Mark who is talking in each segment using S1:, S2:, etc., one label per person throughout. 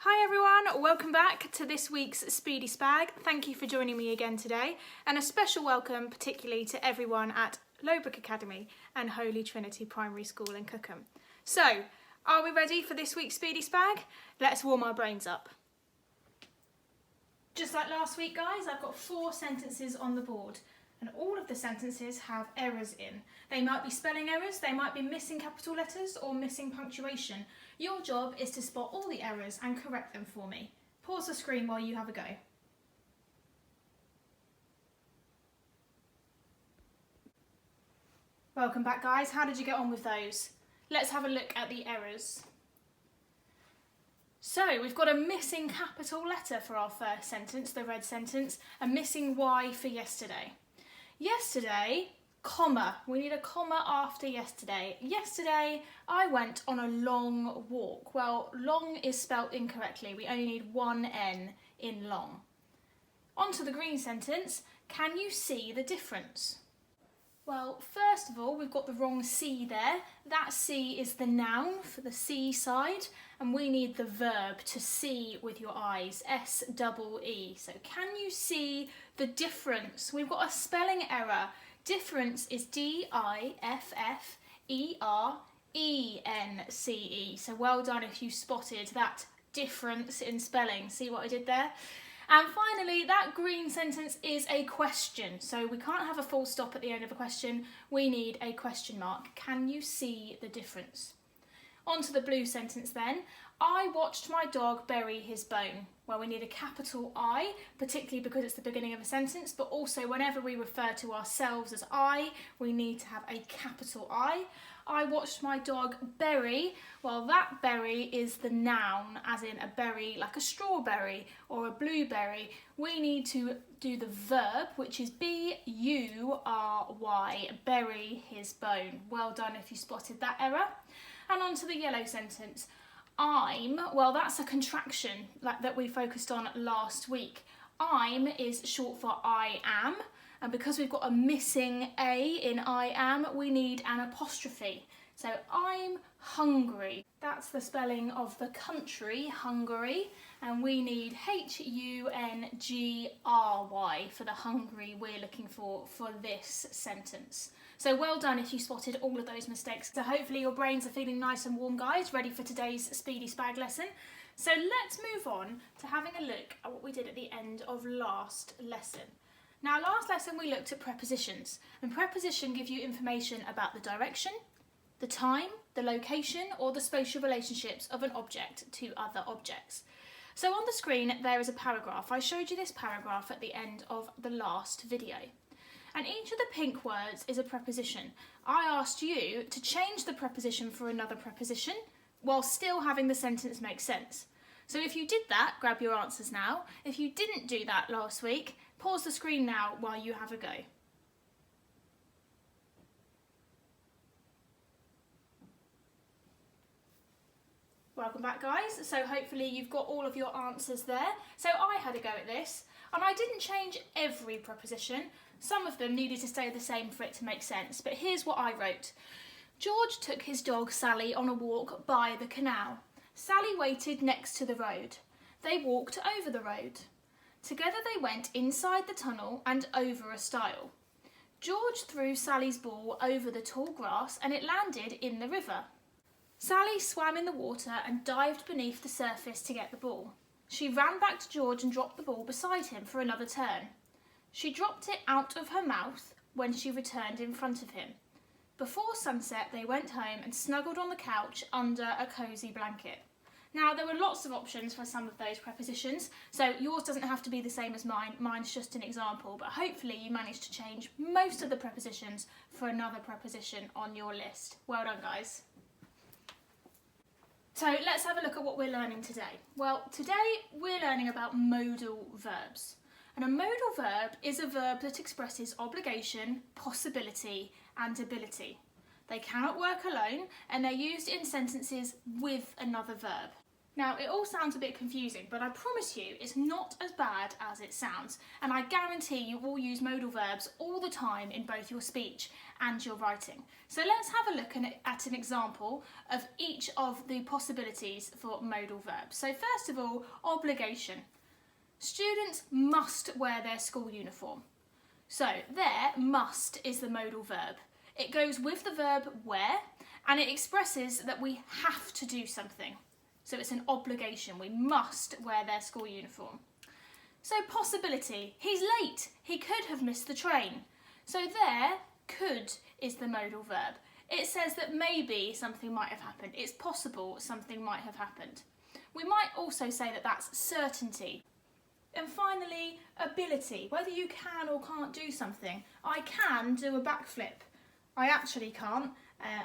S1: Hi everyone, welcome back to this week's Speedy SPAG. Thank you for joining me again today, and a special welcome particularly to everyone at Lowbrook Academy and Holy Trinity Primary School in Cookham. So, are we ready for this week's Speedy SPAG? Let's warm our brains up. Just like last week guys, I've got 4 sentences on the board, and all of the sentences have errors in. They might be spelling errors, they might be missing capital letters or missing punctuation. Your job is to spot all the errors and correct them for me. Pause the screen while you have a go. Welcome back guys, how did you get on with those? Let's have a look at the errors. So we've got a missing capital letter for our first sentence, the red sentence, a missing Y for yesterday. Yesterday, comma, we need a comma after yesterday. Yesterday, I went on a long walk. Well, long is spelt incorrectly. We only need one N in long. On to the green sentence, can you see the difference? Well, first of all, we've got the wrong C there. That C is the noun for the C side, and we need the verb to see with your eyes, S-double-E. So can you see the difference? We've got a spelling error. Difference is D-I-F-F-E-R-E-N-C-E. So well done if you spotted that difference in spelling. See what I did there? And finally, that green sentence is a question. So we can't have a full stop at the end of a question. We need a question mark. Can you see the difference? On to the blue sentence then. I watched my dog bury his bone. Well, we need a capital I, particularly because it's the beginning of a sentence, but also whenever we refer to ourselves as I, we need to have a capital I. I watched my dog bury. Well, that berry is the noun, as in a berry like a strawberry or a blueberry. We need to do the verb, which is B-U-R-Y, bury his bone. Well done if you spotted that error. And on to the yellow sentence. I'm, well, that's a contraction that we focused on last week. I'm is short for I am. And because we've got a missing A in I am, we need an apostrophe. So I'm hungry. That's the spelling of the country, Hungary. And we need H-U-N-G-R-Y for the Hungary we're looking for this sentence. So well done if you spotted all of those mistakes. So hopefully your brains are feeling nice and warm, guys, ready for today's Speedy SPAG lesson. So let's move on to having a look at what we did at the end of last lesson. Now, last lesson we looked at prepositions, and preposition give you information about the direction, the time, the location, or the spatial relationships of an object to other objects. So on the screen there is a paragraph. I showed you this paragraph at the end of the last video. And each of the pink words is a preposition. I asked you to change the preposition for another preposition while still having the sentence make sense. So if you did that, grab your answers now. If you didn't do that last week, pause the screen now while you have a go. Welcome back guys, so hopefully you've got all of your answers there. So I had a go at this, and I didn't change every preposition. Some of them needed to stay the same for it to make sense, but here's what I wrote. George took his dog Sally on a walk by the canal. Sally waited next to the road. They walked over the road. Together they went inside the tunnel and over a stile. George threw Sally's ball over the tall grass and it landed in the river. Sally swam in the water and dived beneath the surface to get the ball. She ran back to George and dropped the ball beside him for another turn. She dropped it out of her mouth when she returned in front of him. Before sunset they went home and snuggled on the couch under a cosy blanket. Now, there were lots of options for some of those prepositions, so yours doesn't have to be the same as mine. Mine's just an example, but hopefully you managed to change most of the prepositions for another preposition on your list. Well done, guys. So let's have a look at what we're learning today. Well, today we're learning about modal verbs. And a modal verb is a verb that expresses obligation, possibility, and ability. They cannot work alone, and they're used in sentences with another verb. Now, it all sounds a bit confusing, but I promise you it's not as bad as it sounds, and I guarantee you will use modal verbs all the time in both your speech and your writing. So let's have a look at an example of each of the possibilities for modal verbs. So first of all, obligation. Students must wear their school uniform. So there, must is the modal verb. It goes with the verb wear, and it expresses that we have to do something. So it's an obligation. We must wear their school uniform. So possibility. He's late. He could have missed the train. So there, could is the modal verb. It says that maybe something might have happened. It's possible something might have happened. We might also say that that's certainty. And finally, ability. Whether you can or can't do something. I can do a backflip. I actually can't.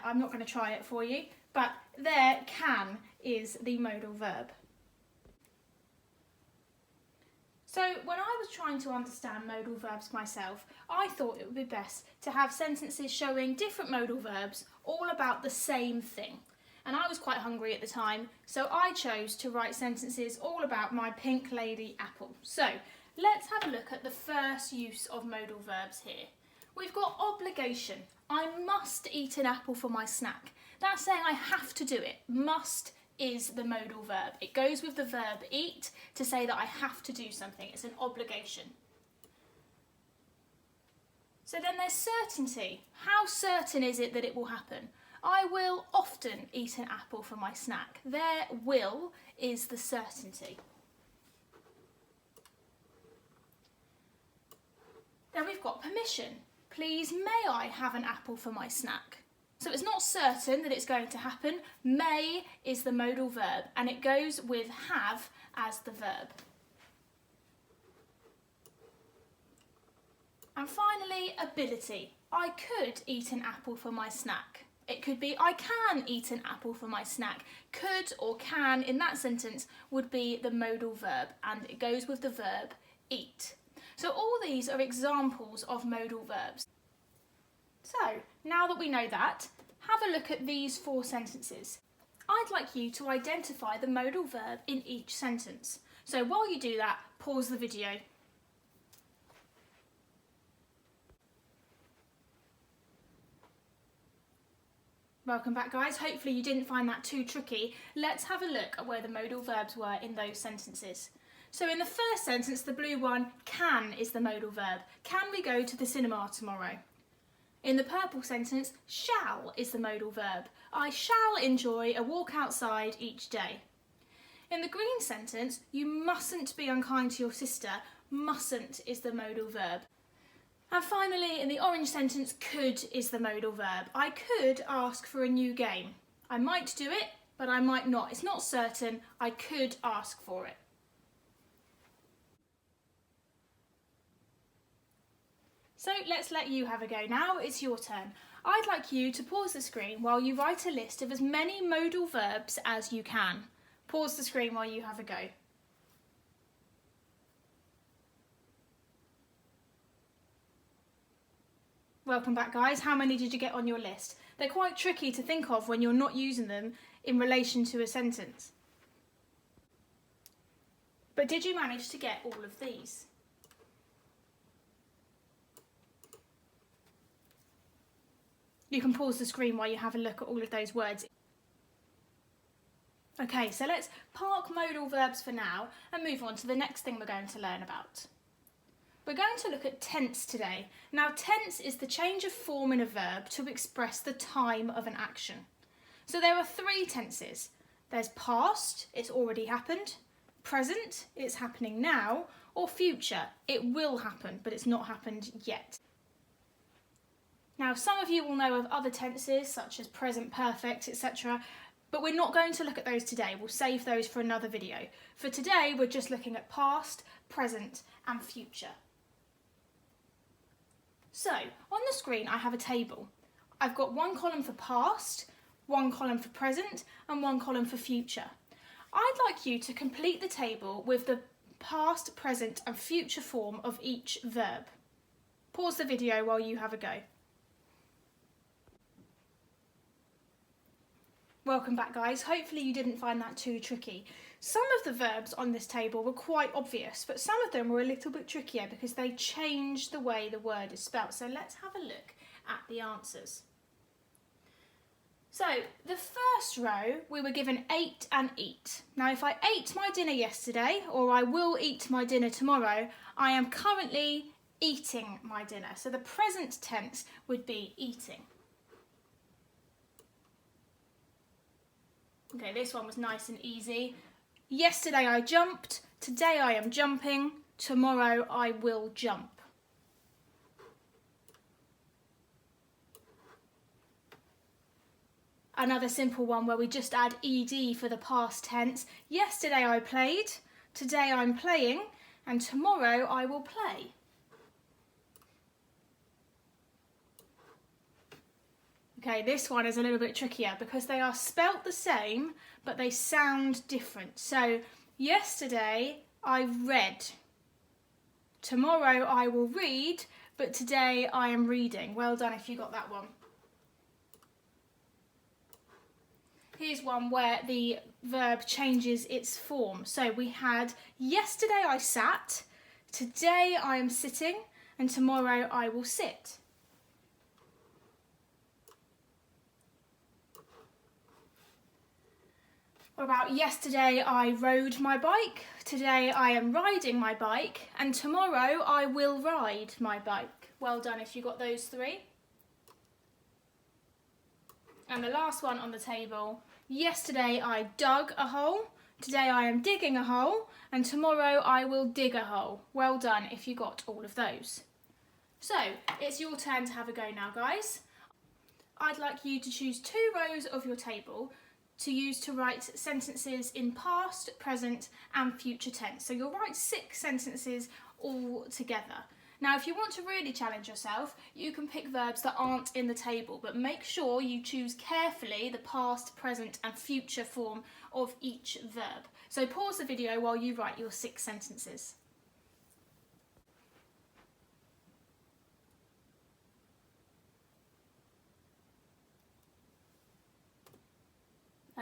S1: I'm not going to try it for you. But there, can is the modal verb. So when I was trying to understand modal verbs myself, I thought it would be best to have sentences showing different modal verbs all about the same thing. And I was quite hungry at the time, so I chose to write sentences all about my pink lady apple. So let's have a look at the first use of modal verbs here. We've got obligation. I must eat an apple for my snack. That's saying I have to do it. Must is the modal verb. It goes with the verb eat to say that I have to do something. It's an obligation. So then there's certainty. How certain is it that it will happen? I will often eat an apple for my snack. There, will is the certainty. Then we've got permission. Please, may I have an apple for my snack? So it's not certain that it's going to happen. May is the modal verb, and it goes with have as the verb. And finally, ability. I could eat an apple for my snack. It could be I can eat an apple for my snack. Could or can in that sentence would be the modal verb, and it goes with the verb eat. So all these are examples of modal verbs. So now that we know that, have a look at these 4 sentences. I'd like you to identify the modal verb in each sentence. So while you do that, pause the video. Welcome back, guys. Hopefully you didn't find that too tricky. Let's have a look at where the modal verbs were in those sentences. So in the first sentence, the blue one, can is the modal verb. Can we go to the cinema tomorrow? In the purple sentence, shall is the modal verb. I shall enjoy a walk outside each day. In the green sentence, you mustn't be unkind to your sister. Mustn't is the modal verb. And finally, in the orange sentence, could is the modal verb. I could ask for a new game. I might do it, but I might not. It's not certain. I could ask for it. So let's let you have a go now. It's your turn. I'd like you to pause the screen while you write a list of as many modal verbs as you can. Pause the screen while you have a go. Welcome back, guys. How many did you get on your list? They're quite tricky to think of when you're not using them in relation to a sentence. But did you manage to get all of these? You can pause the screen while you have a look at all of those words. Okay, so let's park modal verbs for now and move on to the next thing we're going to learn about. We're going to look at tense today. Now, tense is the change of form in a verb to express the time of an action. So there are 3 tenses. There's past, it's already happened, present, it's happening now, or future, it will happen, but it's not happened yet. Now, some of you will know of other tenses, such as present perfect, etc., but we're not going to look at those today. We'll save those for another video. For today, we're just looking at past, present, and future. So, on the screen, I have a table. I've got 1 column for past, 1 column for present, and 1 column for future. I'd like you to complete the table with the past, present, and future form of each verb. Pause the video while you have a go. Welcome back, guys. Hopefully you didn't find that too tricky. Some of the verbs on this table were quite obvious, but some of them were a little bit trickier because they changed the way the word is spelt. So let's have a look at the answers. So the first row, we were given ate and eat. Now if I ate my dinner yesterday, or I will eat my dinner tomorrow, I am currently eating my dinner. So the present tense would be eating. Okay, this one was nice and easy. Yesterday I jumped, today I am jumping, tomorrow I will jump. Another simple one where we just add ed for the past tense. Yesterday I played, today I'm playing, and tomorrow I will play. Okay, this one is a little bit trickier because they are spelt the same, but they sound different. So, yesterday I read. Tomorrow I will read, but today I am reading. Well done if you got that one. Here's one where the verb changes its form. So we had yesterday I sat, today I am sitting, and tomorrow I will sit. What about yesterday I rode my bike, today I am riding my bike, and tomorrow I will ride my bike. Well done if you got those three. And the last one on the table, yesterday I dug a hole, today I am digging a hole, and tomorrow I will dig a hole. Well done if you got all of those. So, it's your turn to have a go now, guys. I'd like you to choose 2 rows of your table to use to write sentences in past, present and future tense. So you'll write 6 sentences all together. Now if you want to really challenge yourself, you can pick verbs that aren't in the table, but make sure you choose carefully the past, present and future form of each verb. So pause the video while you write your 6 sentences.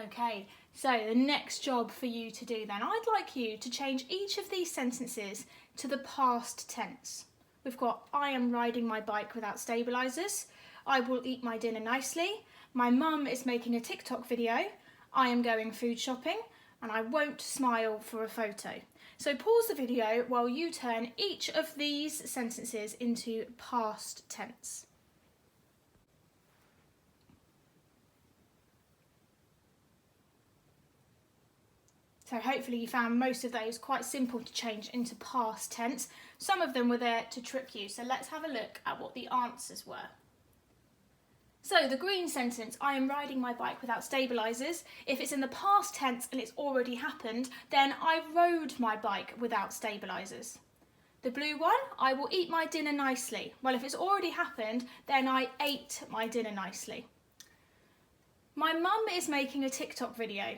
S1: Okay, so the next job for you to do then, I'd like you to change each of these sentences to the past tense. We've got, I am riding my bike without stabilisers, I will eat my dinner nicely, my mum is making a TikTok video, I am going food shopping, and I won't smile for a photo. So pause the video while you turn each of these sentences into past tense. So hopefully you found most of those quite simple to change into past tense. Some of them were there to trick you, so let's have a look at what the answers were. So the green sentence, I am riding my bike without stabilisers. If it's in the past tense and it's already happened, then I rode my bike without stabilisers. The blue one, I will eat my dinner nicely. Well, if it's already happened, then I ate my dinner nicely. My mum is making a TikTok video.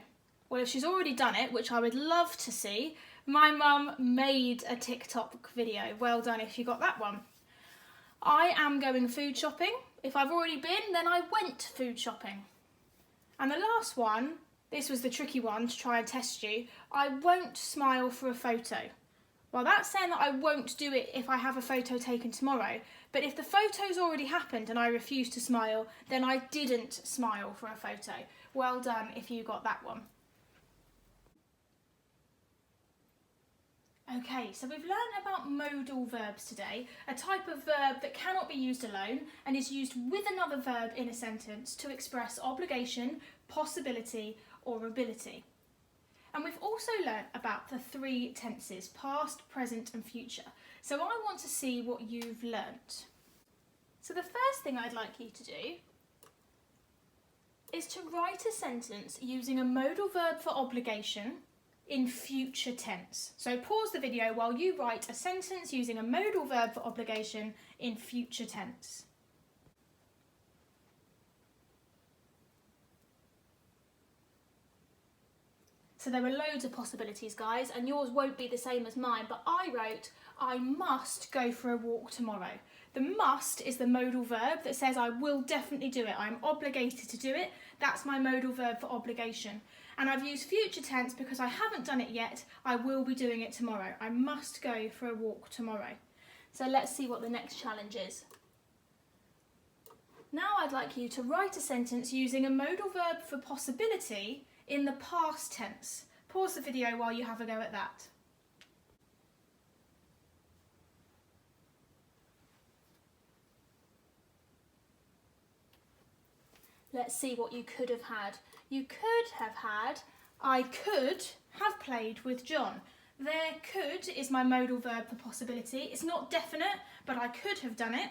S1: Well, if she's already done it, which I would love to see, my mum made a TikTok video. Well done if you got that one. I am going food shopping. If I've already been, then I went food shopping. And the last one, this was the tricky one to try and test you, I won't smile for a photo. Well, that's saying that I won't do it if I have a photo taken tomorrow. But if the photo's already happened and I refuse to smile, then I didn't smile for a photo. Well done if you got that one. Okay, so we've learned about modal verbs today, a type of verb that cannot be used alone and is used with another verb in a sentence to express obligation, possibility or ability. And we've also learnt about the 3 tenses, past, present and future. So I want to see what you've learnt. So the first thing I'd like you to do is to write a sentence using a modal verb for obligation in future tense. So pause the video while you write a sentence using a modal verb for obligation in future tense. So there were loads of possibilities, guys, and yours won't be the same as mine, but I wrote, I must go for a walk tomorrow. The must is the modal verb that says I will definitely do it. I'm obligated to do it. That's my modal verb for obligation. And I've used future tense because I haven't done it yet. I will be doing it tomorrow. I must go for a walk tomorrow. So let's see what the next challenge is. Now I'd like you to write a sentence using a modal verb for possibility in the past tense. Pause the video while you have a go at that. Let's see what you could have had. You could have had, I could have played with John. There could is my modal verb for possibility. It's not definite, but I could have done it.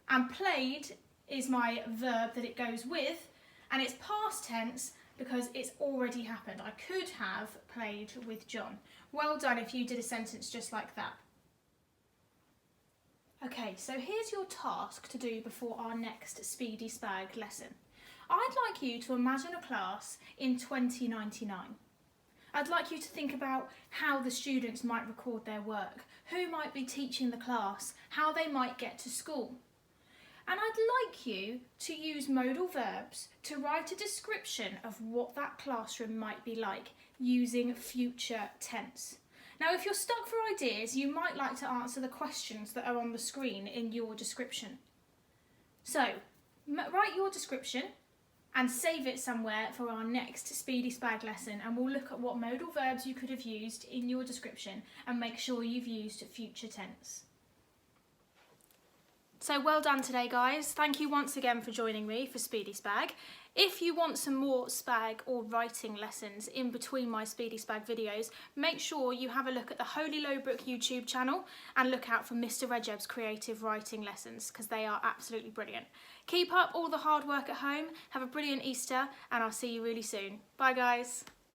S1: And played is my verb that it goes with. And it's past tense because it's already happened. I could have played with John. Well done if you did a sentence just like that. Okay, so here's your task to do before our next Speedy SPAG lesson. I'd like you to imagine a class in 2099. I'd like you to think about how the students might record their work, who might be teaching the class, how they might get to school. And I'd like you to use modal verbs to write a description of what that classroom might be like using future tense. Now, if you're stuck for ideas, you might like to answer the questions that are on the screen in your description. So, write your description and save it somewhere for our next Speedy SPAG lesson, and we'll look at what modal verbs you could have used in your description and make sure you've used future tense. So well done today, guys. Thank you once again for joining me for Speedy SPAG. If you want some more SPAG or writing lessons in between my Speedy SPAG videos, make sure you have a look at the Holy Lowbrook YouTube channel and look out for Mr. Regeb's creative writing lessons because they are absolutely brilliant. Keep up all the hard work at home, have a brilliant Easter, and I'll see you really soon. Bye, guys.